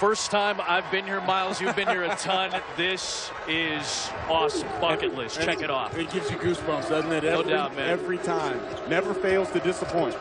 first time I've been here, Miles. You've been here a ton. This is awesome. Bucket list. Check it off. It gives you goosebumps, doesn't it? No doubt, man. Every time. Never fails to disappoint.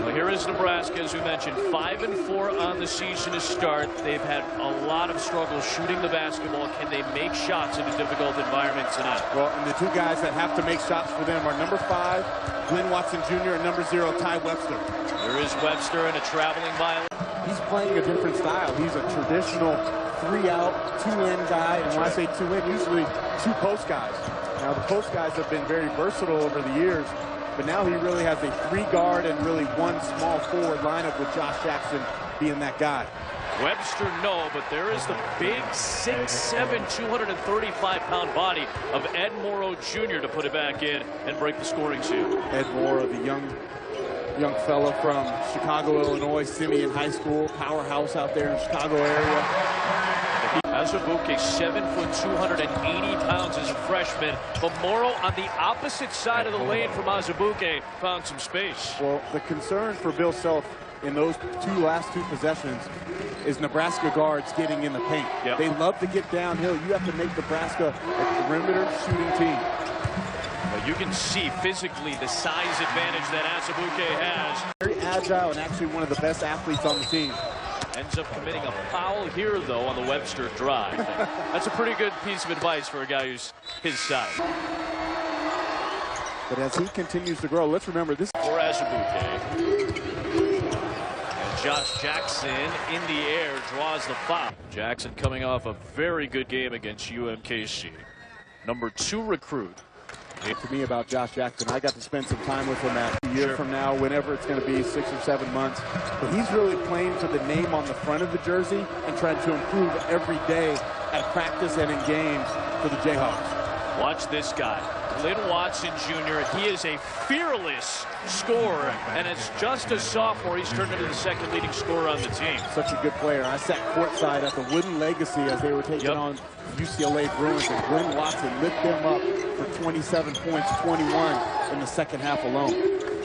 Well, here is Nebraska, as we mentioned, 5-4 on the season to start. They've had a lot of struggles shooting the basketball. Can they make shots in a difficult environment tonight? Well, and the two guys that have to make shots for them are number 5, Glenn Watson Jr., and number 0, Ty Webster. There is Webster in a traveling violation. He's playing a different style. He's a traditional 3-out, 2-in guy, and when I say 2-in, usually 2 post guys. Now, the post guys have been very versatile over the years, but now he really has a 3-guard and really 1 small forward lineup with Josh Jackson being that guy. Webster, no, but there is the big 6'7", 235-pound body of Ed Morrow Jr. to put it back in and break the scoring seal. Ed Morrow, the young fellow from Chicago, Illinois, Simeon High School, powerhouse out there in the Chicago area. Azubuike, 7 foot, 280 pounds as a freshman. But Morrow on the opposite side of the lane from Azubuike found some space. Well, the concern for Bill Self in those last two possessions is Nebraska guards getting in the paint. Yep. They love to get downhill. You have to make Nebraska a perimeter shooting team. Well, you can see physically the size advantage that Azubuike has. Very agile and actually one of the best athletes on the team. Ends up committing a foul here, though, on the Webster drive. That's a pretty good piece of advice for a guy who's his size. But as he continues to grow, let's remember this. For Azubuike. And Josh Jackson in the air draws the foul. Jackson coming off a very good game against UMKC. Number 2 recruit. To me about Josh Jackson, I got to spend some time with him a year from now, whenever it's going to be 6 or 7 months. But he's really playing to the name on the front of the jersey and trying to improve every day at practice and in games for the Jayhawks. Watch this guy, Glenn Watson Jr. He is a fearless scorer, and it's just a sophomore. He's turned into the second leading scorer on the team. Such a good player. I sat courtside at the Wooden Legacy as they were taking on UCLA Bruins, and Glenn Watson lit them up for 27 points, 21 in the second half alone.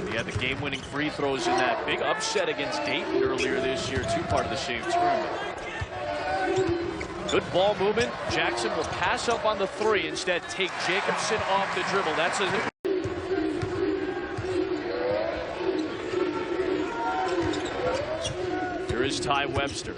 He had the game-winning free throws in that big upset against Dayton earlier this year, too, part of the same tournament. Good ball movement. Jackson will pass up on the 3, instead take Jacobson off the dribble. That's a... Here is Ty Webster.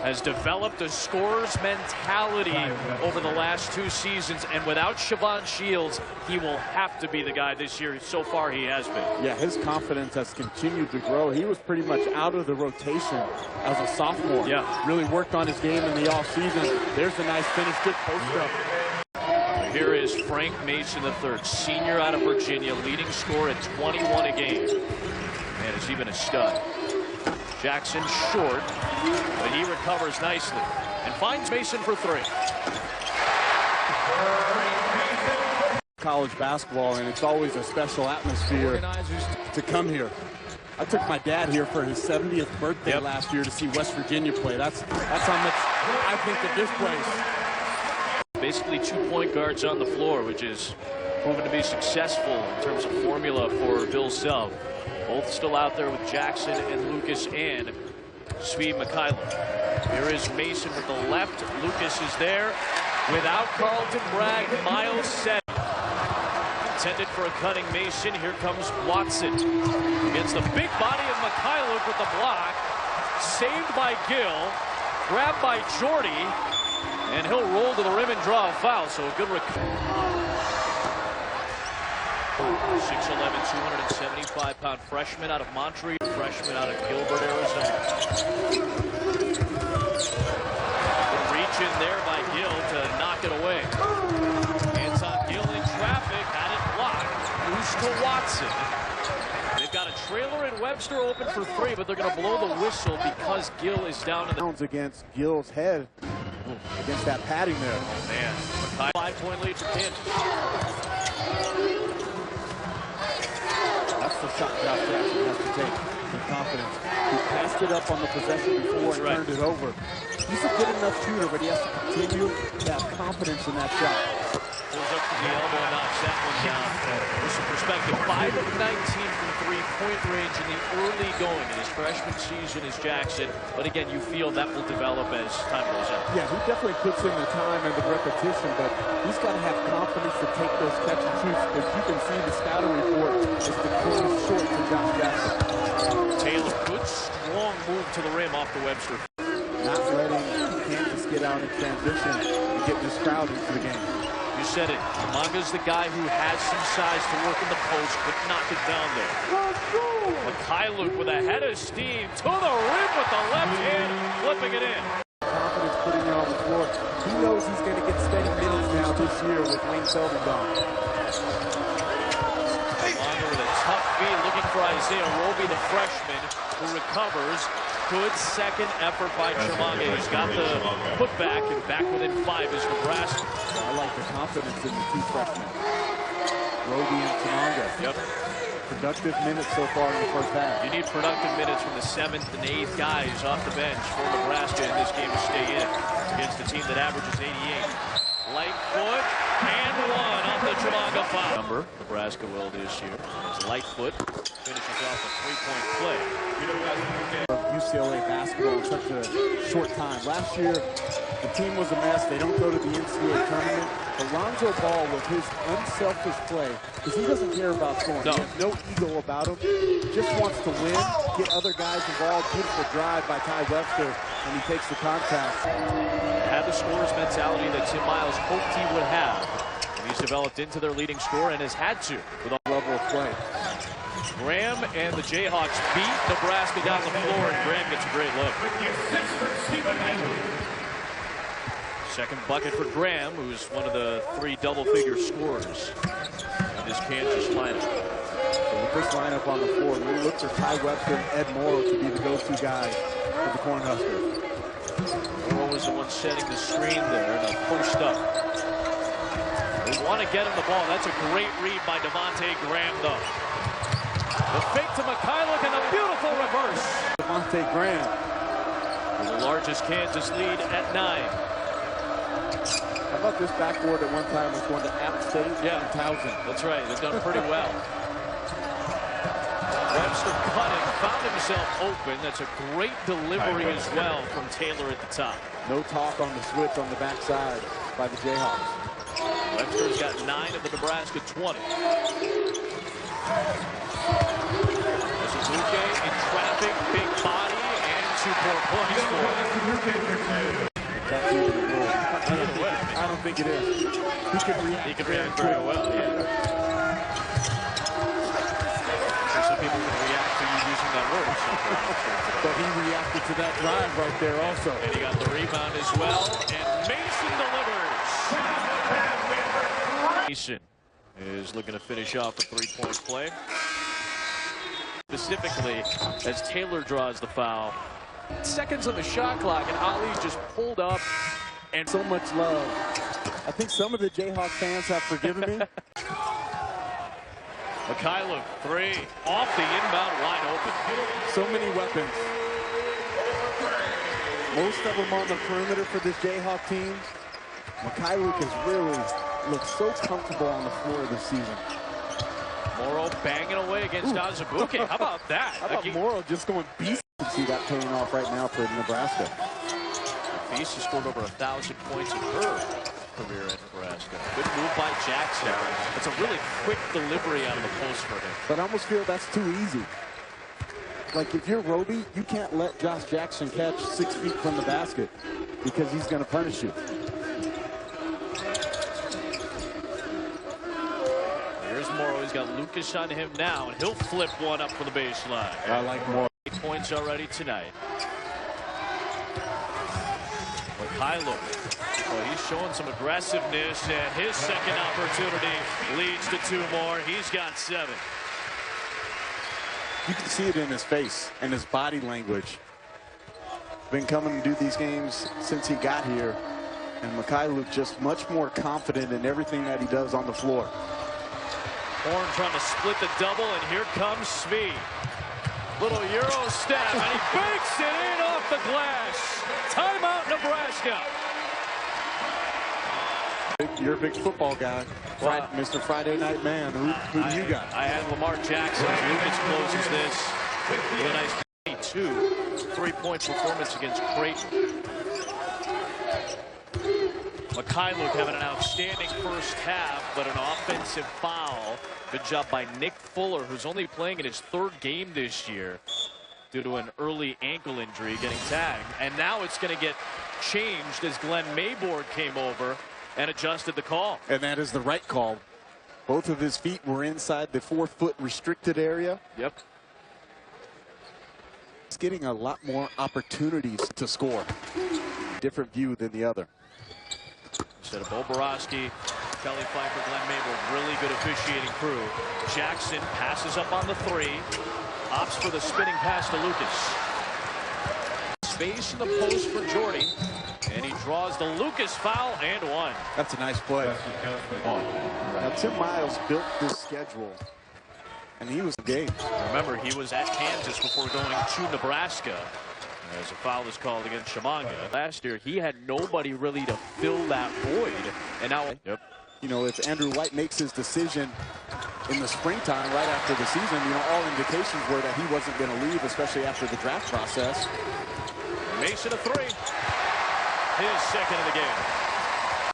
Has developed a scorer's mentality over the last 2 seasons, and without Siobhan Shields, he will have to be the guy this year. So far, he has been. Yeah, his confidence has continued to grow. He was pretty much out of the rotation as a sophomore. Yeah. Really worked on his game in the offseason. There's a nice finish, good post up. Here is Frank Mason III, senior out of Virginia, leading scorer at 21 a game. Man, has he been a stud. Jackson short, but he recovers nicely and finds Mason for 3. College basketball, and it's always a special atmosphere to come here. I took my dad here for his 70th birthday last year to see West Virginia play. That's how much I think of this place. Basically 2 point guards on the floor, which is proven to be successful in terms of formula for Bill Self. Both still out there with Jackson and Lucas and Swede Mikhailov. Here is Mason with the left. Lucas is there. Without Carlton Bragg, Miles set. Intended for a cutting Mason. Here comes Watson. Against the big body of Mikhailov with the block. Saved by Gill. Grabbed by Jordy. And he'll roll to the rim and draw a foul. So a good recovery. 6'11", 275-pound freshman out of Montreal, freshman out of Gilbert, Arizona. Good reach in there by Gill to knock it away. Anton Gill in traffic, had it blocked. Loose to Watson. They've got a trailer and Webster open for 3, but they're going to blow the whistle because Gill is down in the... Against Gill's head, against that padding there. Oh, man. 5-point lead for Kansas. That's the shot Josh Jackson has to take with confidence. He passed it up on the possession before and turned it over. He's a good enough shooter, but he has to continue to have confidence in that shot. Pulls up to the elbow and knocks that one down. For some perspective, 5 of 19 from three-point range in the early going in his freshman season as Jackson. But again, you feel that will develop as time goes on. Yeah, he definitely puts in the time and the repetition, but he's got to have confidence to take those catch and shoots. Because you can see the scouting report is the closest short to Josh Jackson. Taylor, good strong move to the rim off the Webster. Not letting Kansas get out in transition and get this crowd into the game. You said it. Chimanga's the guy who has some size to work in the post, but knock it down there. Mikhailuk with a head of steam to the rim with the left hand, flipping it in. Confidence putting it on the floor. He knows he's going to get steady minutes now this year with Wayne Selden gone. Chimanga with a tough feed, looking for Isaiah Roby, the freshman, who recovers. Good second effort by Chimanga. He's got the putback, and back within 5 is Nebraska. I like the confidence in the two freshmen, Roby and Chimanga. Yep. Productive minutes so far in the first half. You need productive minutes from the 7th and 8th guys off the bench for Nebraska in this game to stay in against a team that averages 88. Lightfoot and one off the Chimanga foul. Number Nebraska will this year as Lightfoot finishes off a three-point play. UCLA basketball in such a short time. Last year, the team was a mess. They don't go to the NCAA tournament. Alonzo Ball, with his unselfish play, because he doesn't care about scoring. No. He has no ego about him. Just wants to win, get other guys involved. Beautiful drive by Ty Webster, and he takes the contact. Had the scorer's mentality that Tim Miles hoped he would have. And he's developed into their leading scorer and has had to with all Level of play. Graham and the Jayhawks beat Nebraska down the floor, and Graham gets a great look. Second bucket for Graham, who's one of the 3 double-figure scorers in this Kansas lineup. So with this lineup on the floor, we look for Ty Webster and Ed Morrow to be the go-to guys for the Cornhuskers. Morrow was the one setting the screen there, and a post up. They want to get him the ball. That's a great read by Devontae Graham, though. The fake to Mikhailuk and a beautiful reverse. Devontae Graham. The largest Kansas lead at 9. How about this backboard at one time was going to App State and Towson? That's right. They've done pretty well. Webster cutting, found himself open. That's a great delivery as well from Taylor at the top. No talk on the switch on the backside by the Jayhawks. Webster's got 9 of the Nebraska 20. Suzuki in traffic, big body, and 2-point points for him. I don't think it is. He could react very well, yeah. Some people can react to you using that word. But he reacted to that drive right there also. And he got the rebound as well, and Mason delivers. Mason is looking to finish off a 3-point play. Specifically, as Taylor draws the foul. Seconds on the shot clock, and Ali's just pulled up. And so much love. I think some of the Jayhawk fans have forgiven me. Mikhailuk, 3, off the inbound, wide open. So many weapons. Most of them on the perimeter for this Jayhawk team. Mikhailuk has really looked so comfortable on the floor this season. Morrow banging away against Azubuike. How about that? How about Morrow just going beast? You see that paying off right now for Nebraska. Feast has scored over 1,000 points in her career at Nebraska. Good move by Jackson. It's a really quick delivery out of the post for him. But I almost feel that's too easy. Like, if you're Roby, you can't let Josh Jackson catch 6 feet from the basket because he's going to punish you. Here's Morrow. He's got Lucas on him now, and he'll flip one up for the baseline. I like Morrow. 8 points already tonight. Mikhailuk. Well, he's showing some aggressiveness, and his second opportunity leads to 2 more. He's got 7. You can see it in his face and his body language. Been coming to do these games since he got here, and Mikhailuk just much more confident in everything that he does on the floor. Horn trying to split the double, and here comes Smee. Little Euro step, and he bakes it in off the glass. Timeout, Nebraska. Big you're a big football guy. Well, Mr. Friday Night Man, who do you got? I had Lamar Jackson. Lucas closes this with a nice 22 3-point performance against Creighton. Mikhailuk having an outstanding first half, but an offensive foul. Good job by Nick Fuller, who's only playing in his 3rd game this year due to an early ankle injury, getting tagged. And now it's going to get changed as Glenn Mayborg came over and adjusted the call. And that is the right call. Both of his feet were inside the 4-foot restricted area. Yep. He's getting a lot more opportunities to score. Different view than the other. Instead of Bo Borowski, Kelly Pfeiffer, Glenn Mayborg, really good officiating crew. Jackson passes up on the 3, opts for the spinning pass to Lucas. Space in the post for Jordy, and he draws the Lucas foul and 1. That's a nice play. Now, Tim Miles built this schedule, and he was game. Remember, he was at Kansas before going to Nebraska, as a foul is called against Chimanga. Last year, he had nobody really to fill that void, and now, you know, if Andrew White makes his decision in the springtime right after the season, you know, all indications were that he wasn't going to leave, especially after the draft process. Mason a 3. His second of the game.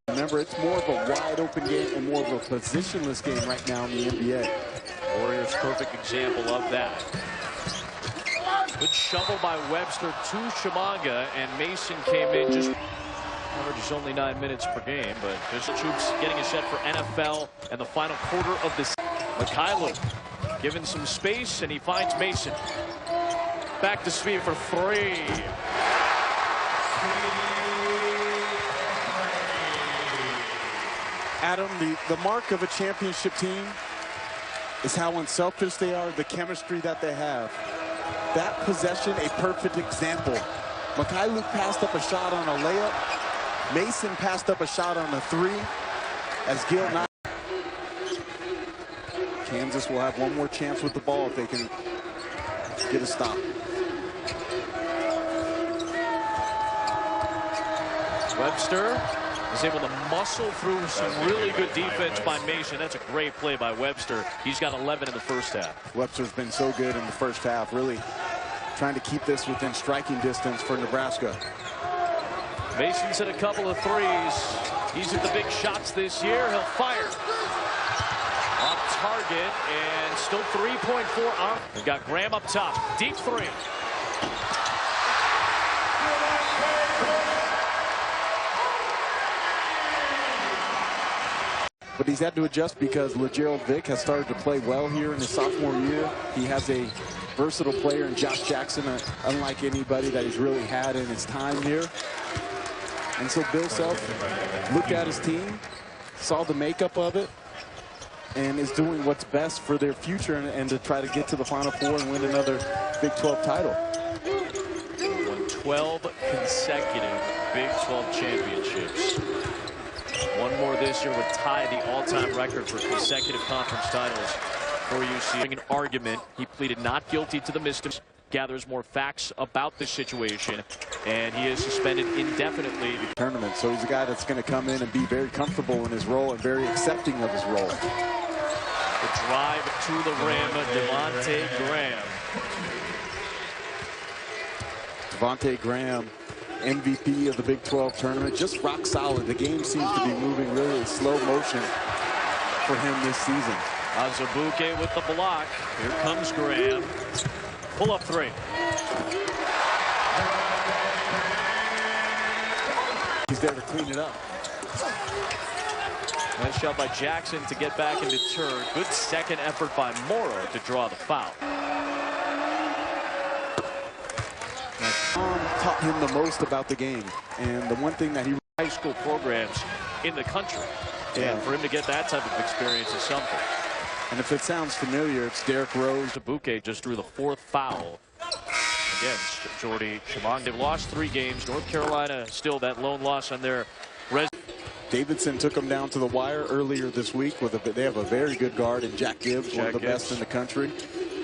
Remember, it's more of a wide open game and more of a positionless game right now in the NBA. Warriors perfect example of that. Good shovel by Webster to Chimanga, and Mason came in just averages only 9 minutes per game, but just troops getting a set for NFL and the final quarter of this. Mikhailuk given some space, and he finds Mason. Back to Svi for 3. Adam, the mark of a championship team is how unselfish they are, the chemistry that they have. That possession, a perfect example. Mikhailuk passed up a shot on a layup. Mason passed up a shot on a 3. As Gil not. Kansas will have one more chance with the ball if they can get a stop. Webster is able to muscle through some really good defense by Mason. That's a great play by Webster. He's got 11 in the first half. Webster's been so good in the first half, really trying to keep this within striking distance for Nebraska. Mason's hit a couple of 3s. He's hit the big shots this year. He'll fire. Off target, and still 3.4 on. We've got Graham up top. Deep 3. But he's had to adjust because LeGerald Vick has started to play well here in his sophomore year. He has a versatile player in Josh Jackson, unlike anybody that he's really had in his time here. And so Bill Self looked at his team, saw the makeup of it, and is doing what's best for their future and to try to get to the Final Four and win another Big 12 title. Won 12 consecutive Big 12 championships. One more this year would tie the all-time record for consecutive conference titles for UC. An argument, he pleaded not guilty to the misdemeanor, gathers more facts about the situation, and he is suspended indefinitely. Tournament, so he's a guy that's going to come in and be very comfortable in his role and very accepting of his role. The drive to the rim, Devontae Graham. Devontae Graham, MVP of the Big 12 tournament, just rock solid. The game seems to be moving really in slow motion for him this season. Azubuike with the block. Here comes Graham. Pull up 3. He's there to clean it up. Nice shot by Jackson to get back into turn. Good second effort by Morrow to draw the foul. Taught him the most about the game, and the one thing that he high school programs in the country, and for him to get that type of experience is something. And if it sounds familiar, it's Derrick Rose. Azubuike just drew the 4th foul against Jordy Chimanga. They've lost 3 games. North Carolina still that lone loss on their resume. Davidson took him down to the wire earlier this week. They have a very good guard in Jack Gibbs, one of the best in the country.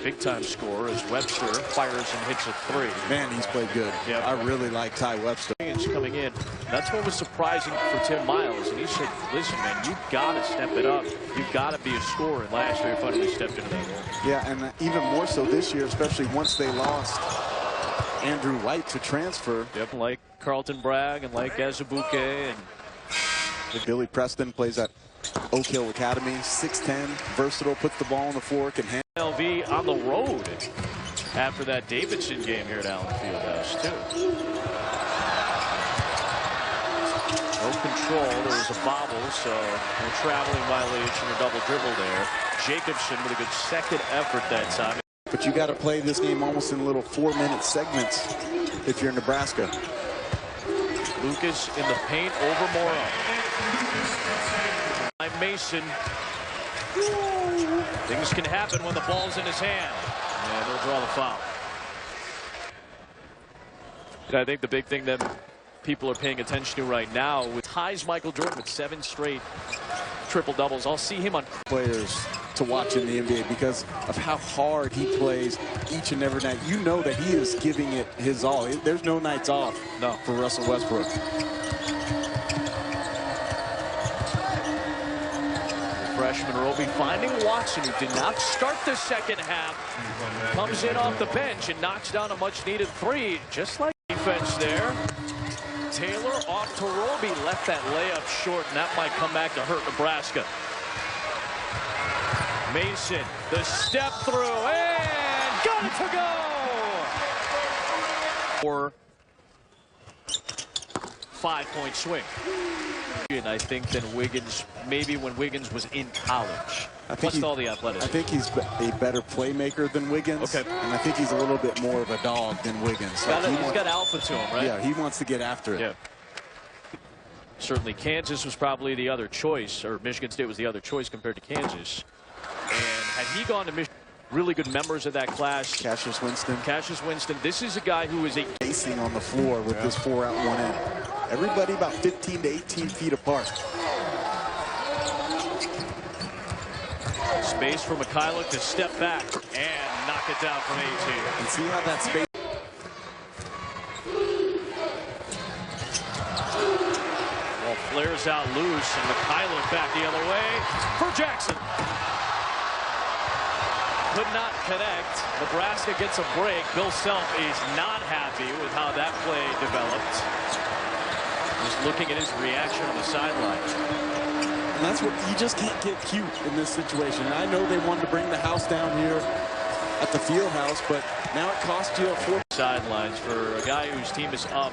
Big-time scorer as Webster fires and hits a 3. Man, he's played good. Yep. I really like Ty Webster. Coming in That's what was surprising for Tim Miles. And he said, listen, man, you've got to step it up. You've got to be a scorer. And last year, he finally stepped into that role. Yeah, and even more so this year, especially once they lost Andrew White to transfer. Yep, like Carlton Bragg and like Azubuike. And Billy Preston plays at Oak Hill Academy, 6'10", versatile, puts the ball on the floor, can handle. LV on the road after that Davidson game here at Allen Fieldhouse, too. No control. There was a bobble, so no traveling violation or double dribble there. Jacobson with a good second effort that time. But you got to play this game almost in little 4-minute segments if you're Nebraska. Lucas in the paint over Morrow. Mason. Things can happen when the ball's in his hand. And he'll draw the foul. I think the big thing that people are paying attention to right now with ties Michael Jordan with 7 straight triple doubles. I'll see him on players to watch in the NBA because of how hard he plays each and every night. You know that he is giving it his all. There's no nights off for Russell Westbrook. Freshman Roby finding Watson, who did not start the second half. Comes in off the bench and knocks down a much-needed 3, just like defense there. Taylor off to Roby, left that layup short, and that might come back to hurt Nebraska. Mason, the step through, and got it to go! Or 5-point swing. And I think than Wiggins, maybe when Wiggins was in college. Plus all the athleticism. I think he's a better playmaker than Wiggins. Okay. And I think he's a little bit more of a dog than Wiggins. He's got alpha to him, right? Yeah, he wants to get after it. Yeah. Certainly Kansas was probably the other choice, or Michigan State was the other choice compared to Kansas. And had he gone to Michigan, really good members of that class. Cassius Winston. This is a guy who is pacing on the floor with this 4-out 1-in. Everybody about 15 to 18 feet apart. Space for Mikhailuk to step back and knock it down from 18. And see how that space. Ball flares out loose, and Mikhailuk back the other way for Jackson. Could not connect. Nebraska gets a break. Bill Self is not happy with how that play developed. Just looking at his reaction on the sideline. And that's what you just can't get cute in this situation. And I know they wanted to bring the house down here at the field house, but now it cost you a 4. Sidelines for a guy whose team is up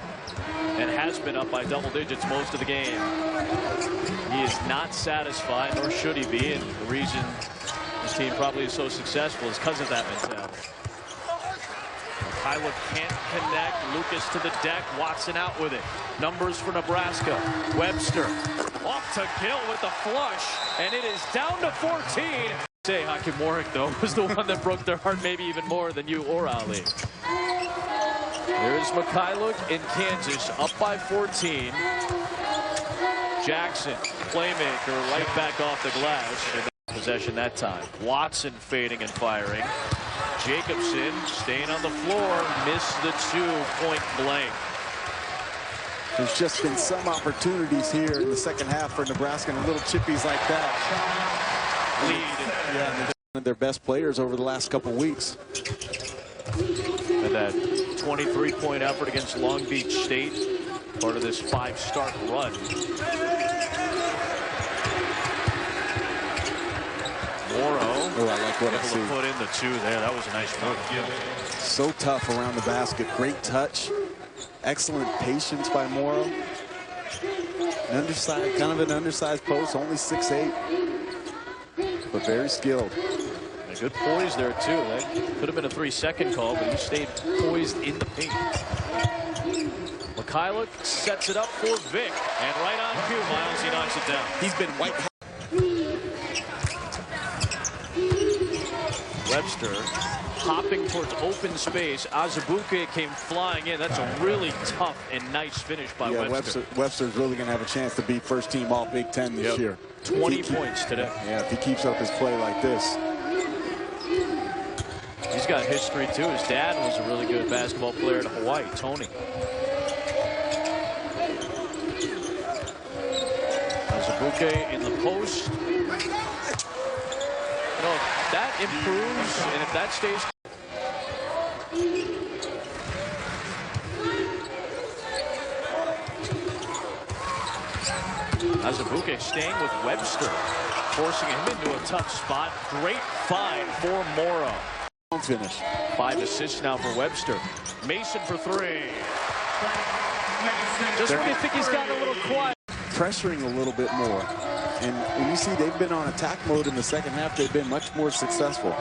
and has been up by double digits most of the game. He is not satisfied, nor should he be, and the reason his team probably is so successful is because of that mentality. Mikhailuk can't connect. Lucas to the deck. Watson out with it. Numbers for Nebraska. Webster off to Gill with the flush, and it is down to 14. Say Hakeem Warwick, though, was the one that broke their heart maybe even more than you or Ali. There's Mikhailuk in Kansas, up by 14. Jackson, playmaker, right back off the glass. And possession that time. Watson fading and firing. Jacobson staying on the floor, missed the 2-point blank. There's just been some opportunities here in the second half for Nebraska, and little chippies like that. Lead. Yeah, and they're their best players over the last couple weeks. And that 23-point effort against Long Beach State, part of this 5-start run. Morrow. Oh, I like what I see. Put in the 2 there. That was a nice move. So tough around the basket. Great touch. Excellent patience by Morrow. Kind of an undersized post, only 6'8", but very skilled. A good poise there too. That could have been a 3-second call, but he stayed poised in the paint. Mikhailuk sets it up for Vic, and right on cue, Miles, he knocks it down. He's been white. Webster hopping towards open space. Azubuike came flying in. That's a really tough and nice finish by Webster. Webster's really going to have a chance to be first team all Big Ten this year. 20 points today. Yeah, if he keeps up his play like this. He's got history too. His dad was a really good basketball player at Hawaii, Tony. Azubuike in the post. You know, if that improves and if that stays. Azubuike staying with Webster, forcing him into a tough spot. Great find for Morrow. Finish. 5 assists now for Webster. Mason for 3. Just when you think he's gotten a little quiet. Pressuring a little bit more. And when you see they've been on attack mode in the second half, they've been much more successful.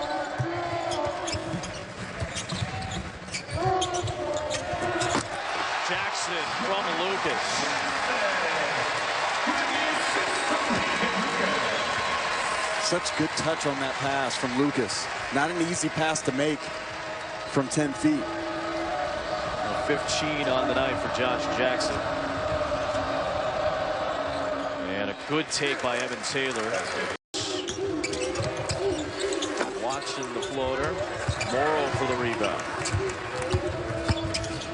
Jackson from Lucas. Such good touch on that pass from Lucas. Not an easy pass to make from 10 feet. 15 on the night for Josh Jackson. And a good take by Evan Taylor. Watson the floater. Morrow for the rebound.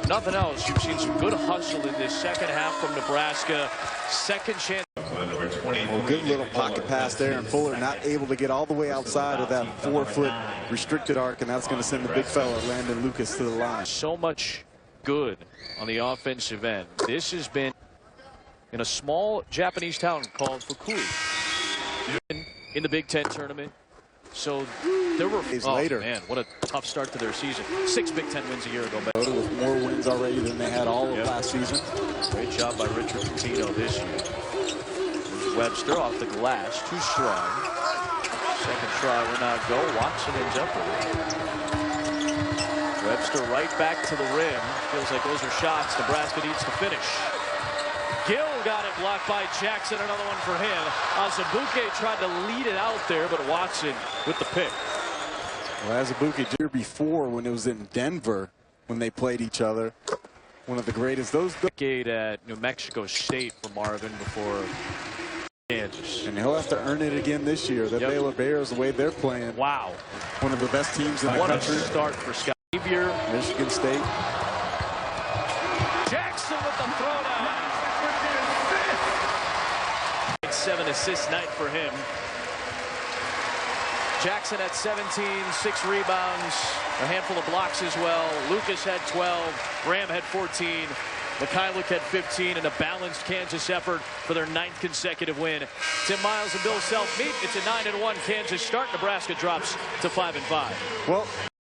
Nothing else. You've seen some good hustle in this second half from Nebraska. Second chance. Well, good little pocket pass there, and Fuller not able to get all the way outside of that 4-foot restricted arc, and that's going to send the big fella Landon Lucas to the line. So much good on the offensive end. This has been in a small Japanese town called Fukui in the Big Ten tournament. So there were later. Man, what a tough start to their season. 6 Big Ten wins a year ago. With more wins already than they had all of last season. Great job by Richard Pitino this year. Webster off the glass, too strong. Second try will not go. Watson ends up with it. Webster right back to the rim. Feels like those are shots Nebraska needs to finish. Gill got it blocked by Jackson. Another one for him. Azubuike tried to lead it out there, but Watson with the pick. Well, Azubuike year before when it was in Denver when they played each other. One of the greatest. Those decade at New Mexico State for Marvin before Kansas. And he'll have to earn it again this year. The Baylor Bears, the way they're playing. Wow. One of the best teams in the country. What a start for Scott. Michigan State. Jackson with the throwdown. 7 assist night for him. Jackson had 17, 6 rebounds, a handful of blocks as well. Lucas had 12, Graham had 14, Mikhailuk had 15, and a balanced Kansas effort for their 9th consecutive win. Tim Miles and Bill Self meet. It's a 9-1 Kansas start. Nebraska drops to 5-5. Well,